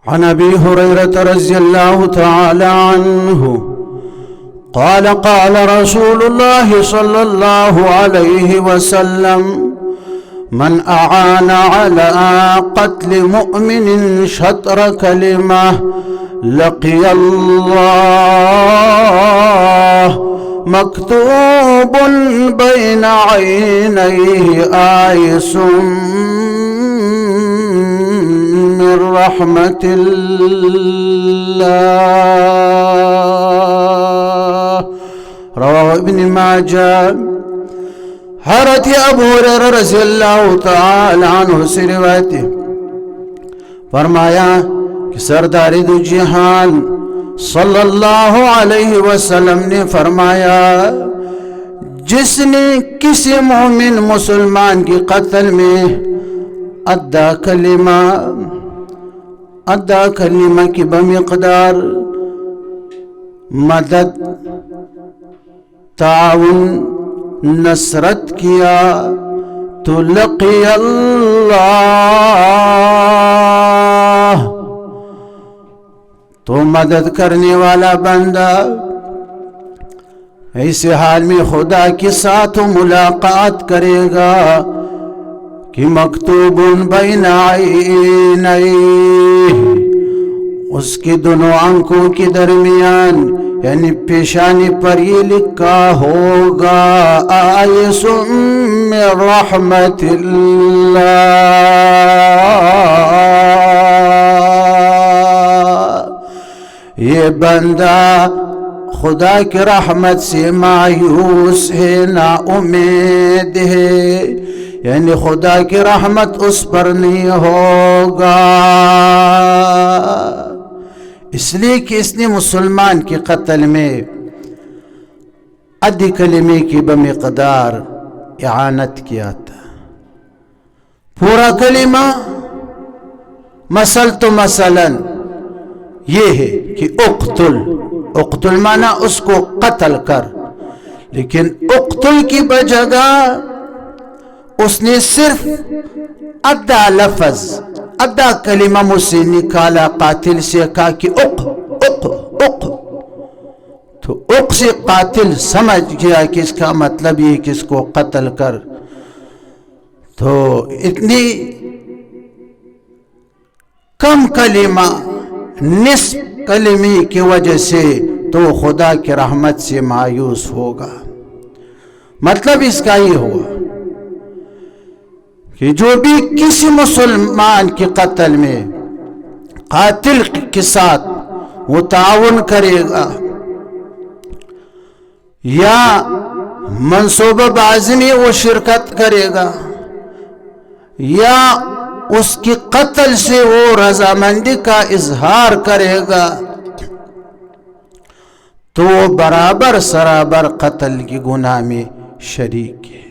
عن أبي هريرة رضي الله تعالى عنه قال قال رسول الله صلى الله عليه وسلم من أعان على قتل مؤمن شطر كلمة لقي الله مكتوب بين عينيه آيس من رحمة الله. رواه ابن ماجہ. حضرت ابو ہریرہ رضی اللہ تعالی عنہ سے روایت ہے، فرمایا کہ سردار دو جہان صلی اللہ علیہ وسلم نے فرمایا، جس نے کسی مومن مسلمان کی قتل میں ادا کلمہ کی بمقدار مدد، تعاون، نصرت کیا تو لقی اللہ، تو مدد کرنے والا بندہ ایسے حال میں خدا کے ساتھ ملاقات کرے گا کہ مکتوب بین عینیہ، اس کے دونوں آنکھوں کے درمیان یعنی پیشانی پر یہ لکھا ہوگا آیس من رحمت اللہ، یہ بندہ خدا کی رحمت سے مایوس ہے، نا امید ہے، یعنی خدا کی رحمت اس پر نہیں ہوگا، اس لیے کہ اس نے مسلمان کے قتل میں ادی کلمے کی بمقدار اعانت کیا تھا. پورا کلمہ مثلا یہ ہے کہ اقتل معنی اس کو قتل کر، لیکن اقتل کی بجگہ اس نے صرف ادا لفظ، ادا کلمہ مجھ سے نکالا، قاتل سے کہا کہ اق تو اق سے قاتل سمجھ گیا کہ اس کا مطلب یہ کہ اس کو قتل کر. تو اتنی کم کلمہ، نصف کلمے کی وجہ سے تو خدا کی رحمت سے مایوس ہوگا. مطلب اس کا یہ ہوا کہ جو بھی کسی مسلمان کے قتل میں قاتل کے ساتھ وہ تعاون کرے گا یا منصوبہ بازی میں وہ شرکت کرے گا یا اس کی قتل سے وہ رضامندی کا اظہار کرے گا، تو وہ برابر سرابر قتل کی گناہ میں شریک ہے.